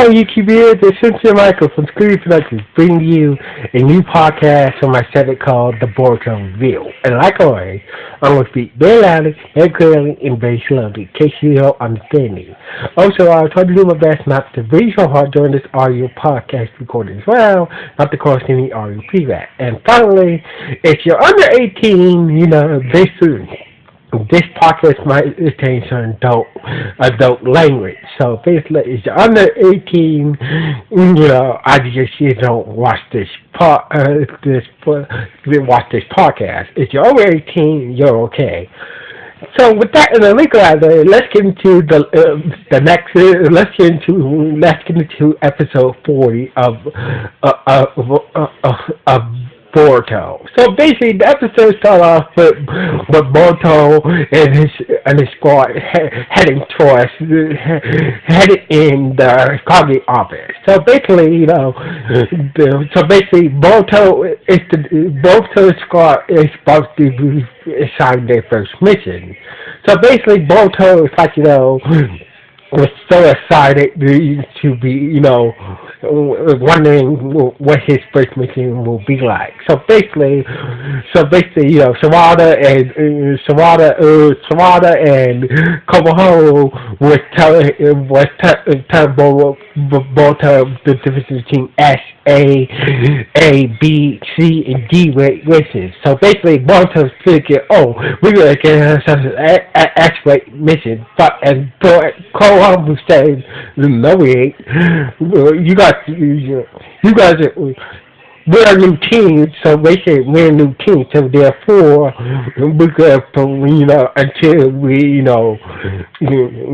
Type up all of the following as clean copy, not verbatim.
YouTube viewers, it's Cynthia Michael from Screen Productions bringing you a new podcast from my segment called The Boruto Review. And like always, I'm going to speak very loudly, very clearly, and very slowly, in case you don't understand me. Also, I'll try to do my best not to breathe so hard during this audio podcast recording as well, not to cause any audio feedback. And finally, if you're under 18, this podcast might contain some adult language. So basically, if you're under 18, I suggest you don't watch this podcast. If you're over 18, you're okay. So with that in the link rather, let's get into let's get into episode 40 of Boruto. So basically, the episode started off with Boruto and his squad heading in the Kage office. So basically, Boruto's squad is supposed to be assigned their first mission. So basically, Boruto is was so excited to be, wondering what his first mission will be like. So basically, Sawada and Komoho was telling Boruto the difference between S, A, B, C, and D races. So basically, Boruto's thinking, we're gonna get ourselves an X-rate mission, but and Komoho was saying, no, we ain't. You guys we're a new team, so basically we're a new team, so therefore we're going to, until we,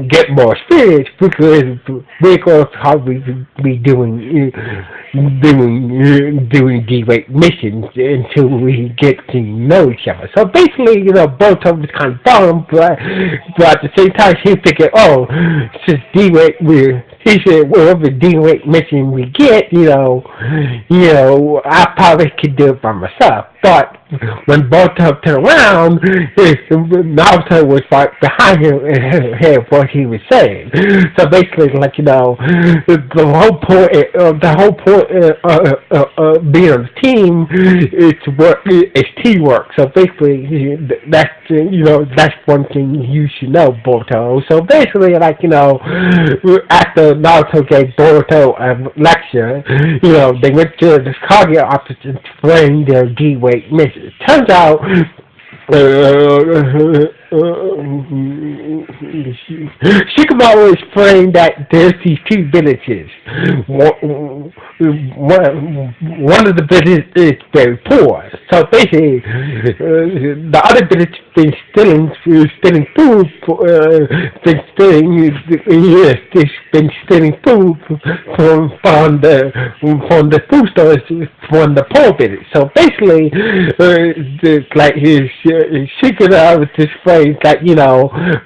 get more experience, because we're going to probably be doing D-rate missions until we get to know each other. So basically, both of us kind of bummed, but at the same time, he's thinking, since D-rate, he said, whatever D-rate mission we get, I probably could do it by myself. But when Boruto turned around, Naruto was right behind him and heard what he was saying. So basically, the whole point of being on the team is teamwork. So basically, that's one thing you should know, Boruto. So basically, after Naruto gave Boruto a lecture, they went to the Kage office to explain their D-Way mission. Turns out, Shikamaru explained that there's these two villages. One of the villages is very poor. So basically, the other village been stealing food, from the food stores from the poor village. So basically, Shikamaru was this phrase that,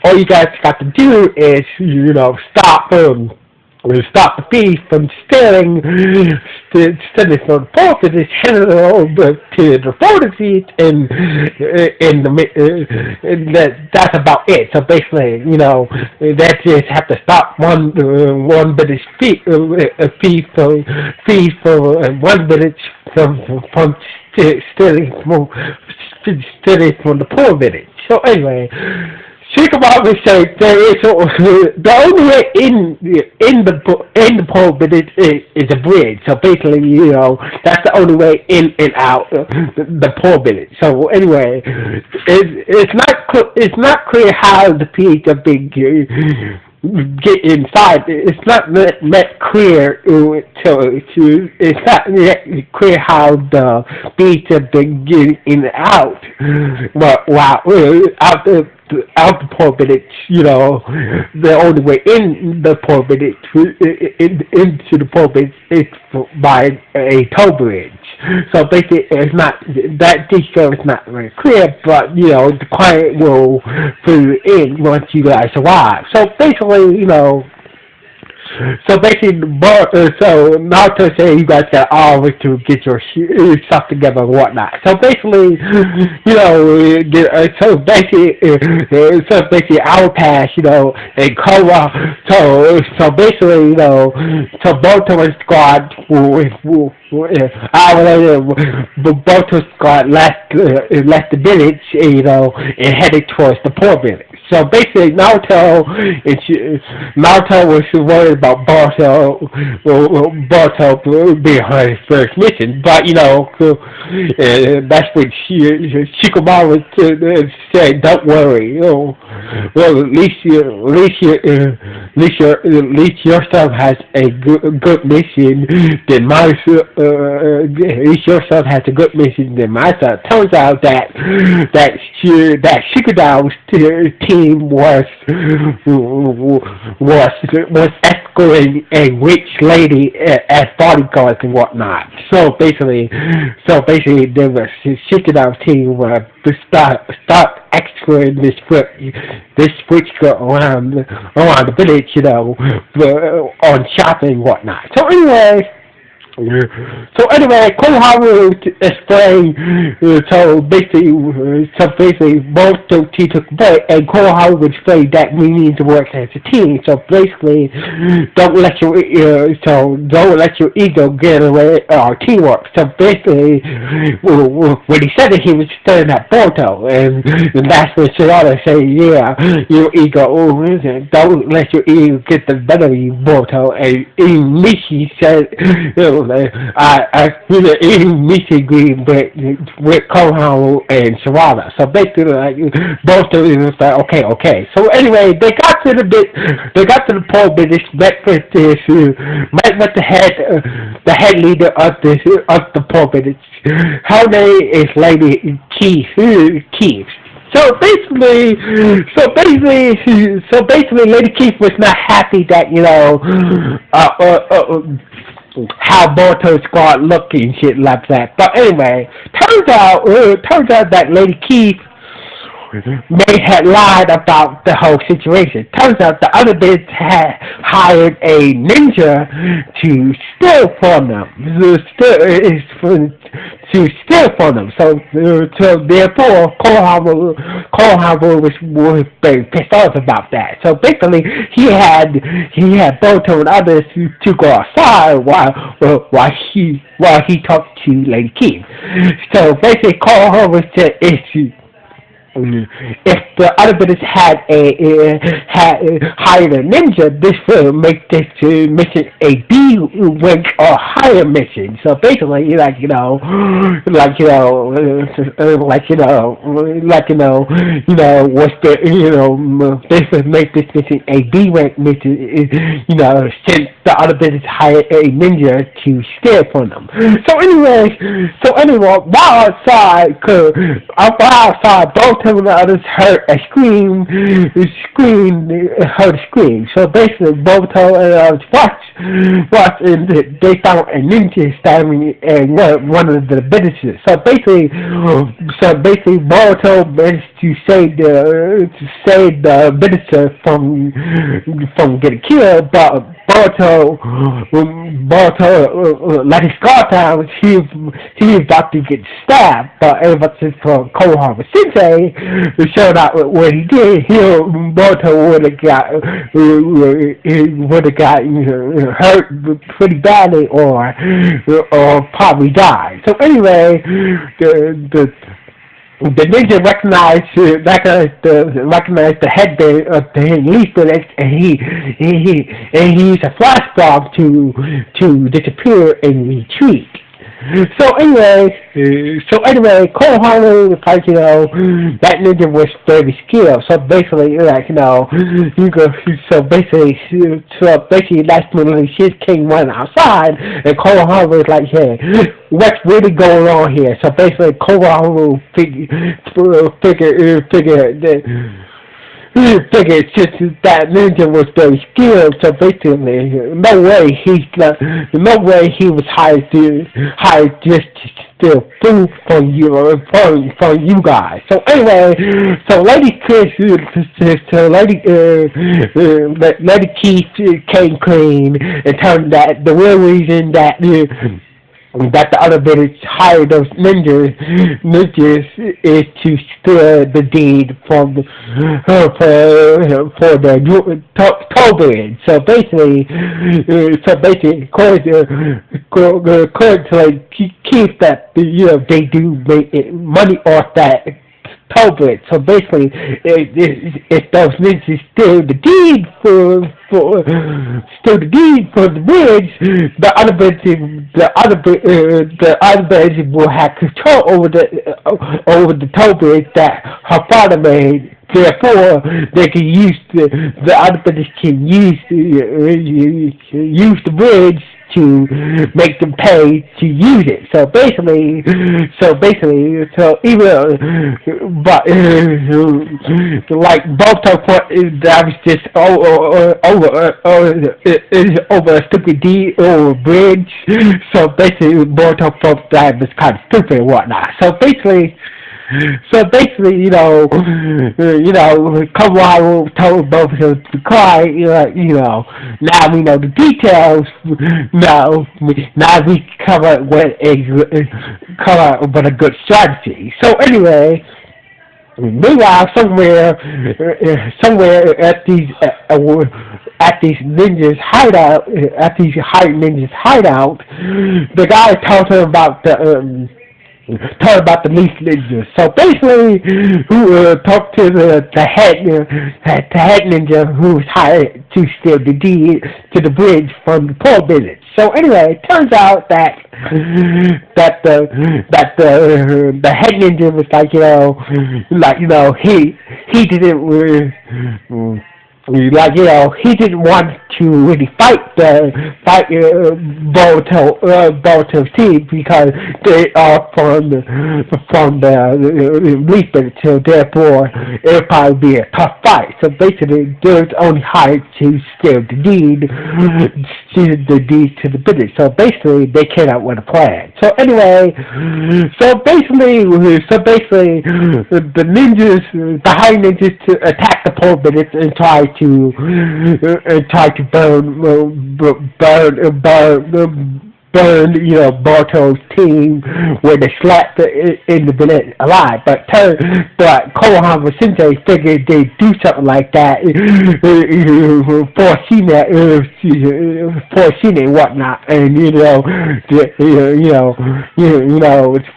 all you guys got to do is, stop the thief from stealing from the poor village, hand it over to the poor village, and that's about it. So basically, that just have to stop one village thief from one village from stealing from the poor village. So anyway, Shikamaru said the only way in the poor village is a bridge. So basically, that's the only way in and out the poor village. So anyway, it's not clear how the piece of big get inside. It's not met clear. It's not yet clear how the beasts have been getting in and out. But out the poor village, the only way in the poor village, into the poor village, is by a toll bridge. So basically, it's not, that detail is not very clear, but, the client will fill it in once you guys arrive. So basically, So basically, so Naruto said you guys got all week to get your stuff together and whatnot. So basically, so basically, our pass, and Kowa. So basically, so Boruto and squad, hour later, Boruto squad left the village, and headed towards the poor village. So basically, Naruto was worried about Boruto being on his first mission, but that's when Shikamaru said, "Don't worry, well at least your son has a good mission than my son. At least your son has a good mission than my son." Turns out that Shikamaru's team was escorting a rich lady as bodyguards and whatnot. So basically, there was Shikamaru's team to start escorting this rich girl around the village, on shopping and whatnot. So anyway, Koharu explained. So basically, both the team took a break, and Koharu explained that we need to work as a team. So basically, don't let your ego get away our teamwork. So basically, when he said it, he was staring at Boruto, and that's when Shirada said, "Yeah, your ego. Don't let your ego get the better of you, Boruto." And Mishi said, even Michi agreed with Koharu and Sarada. So basically, both of them was like, okay. So anyway, they got to the poor business, met with the head leader of the poor business. Her name is Lady Keith. So basically, Lady Keith was not happy that how Boruto's squad looked and shit like that. But anyway, turns out that Lady Keith may have lied about the whole situation. Turns out the other bits had hired a ninja to steal from them. So therefore, Koharu was very pissed off about that. So basically, he had Boruto and others to go outside while he talked to Lady Keith. So basically, Koharu said, if the other business had hired a ninja, this would make this mission a B rank or higher mission. So basically, this would make this mission a B rank mission. Since the other business hired a ninja to steal from them. So anyway, while outside, both of the others heard a scream. So basically, Boruto and others watched, and they found a ninja standing in one of the businesses. So basically, Boruto managed to save the visitor from getting killed, but Boruto let his guard down. He was about to get stabbed, but ever since Koharu Sensei showed out what he did, Boruto would have got hurt pretty badly, or probably died. So anyway, the ninja recognized the headband of the leaf village, and he used a flash bomb to disappear and retreat. So anyway, Koharu was like, that ninja was very skilled. So basically, that's when the shit came running outside, and Koharu was like, hey, what's really going on here? So basically, Koharu figured that figured since that ninja was very skilled, so basically, no way he was hired just to steal food from you guys. So anyway, so Lady Chris, so Lady Keith came clean and told that the real reason that the other village hired those ninjas is to steal the deed from for the toll bridge. So basically, according to like Keith, that they do make money off that Tobit. So basically, if those ninjas steal the deed for the bridge, the other bridge will have control over the toll bridge that her father made. Therefore, they can use the other bridges can use the bridge to make them pay to use it. So basically, even like Boruto, that was just over a stupid deed or bridge. So basically, Boruto thought that was kind of stupid and whatnot. So basically, Kawaii told both of them to cry. Now we know the details. Now we come up with a good strategy. So anyway, meanwhile, somewhere at these ninjas hideout, the guy told her about the leaf ninja. So basically, who talked to the head ninja who was hired to steal the deed to the bridge from the poor village. So anyway, it turns out that the head ninja was he didn't. He didn't want to really fight Boruto's team because they are from the Leaf Village, so therefore it would probably be a tough fight. So basically, they're only hired to steal the deed to the village. So basically, they came out with a plan. So anyway, so basically, the high ninjas to attack the poor village and try to burn Boruto's team where they slapped in the village alive. But Konohama Sensei figured they'd do something like that for Shina and whatnot, and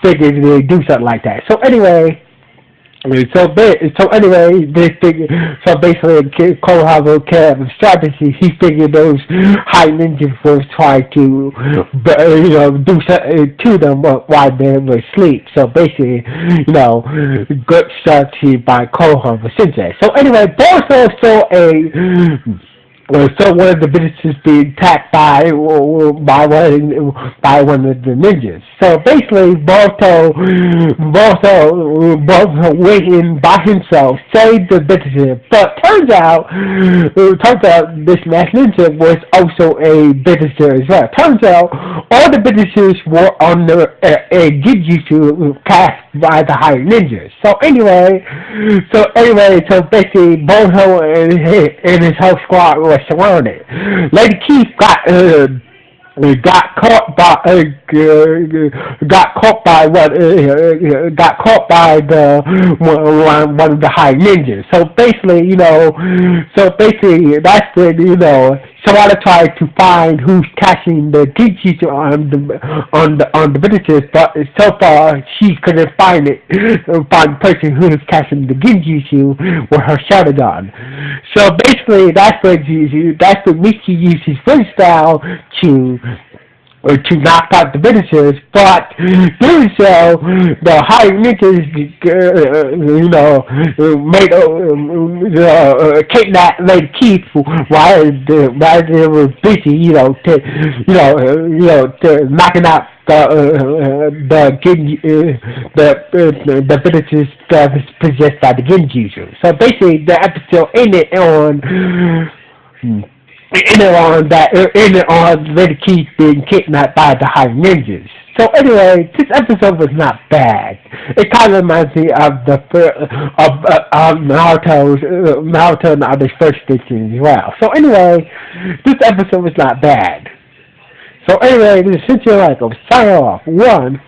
figured they'd do something like that. So anyway. So basically, Konohama came up strategy. He figured those high ninjas were trying to, do something to them while they were asleep. So basically, good strategy by Konohama Sensei. So anyway, Boruto saw so one of the villages being attacked by one of the ninjas. So basically, Boruto went in by himself, saved the villager. But turns out this masked ninja was also a villager as well. Turns out all the villagers were on the Genjutsu cast by the higher ninjas. So basically, Boruto and his whole squad were surrounded. Lady Keith got caught by one of the high ninjas. So basically, that's when somebody tried to find who's catching the Genjutsu on the villagers, but so far she couldn't find the person who is catching the Genjutsu with her Sharingan. So basically, that's when Miki used his first style to knock out the villagers, but doing so, the high ninjas, kidnapped Lady Keith while they were busy, knocking out the villagers that was possessed by the Genjutsu. So basically, the episode ended on Lady Keith being kidnapped by the High Ninjas. So anyway, this episode was not bad. It kind of reminds me of Naruto and all the first stitches as well. So anyway, this episode was not bad. So anyway, this is Cynthia Michael. Sign off. One.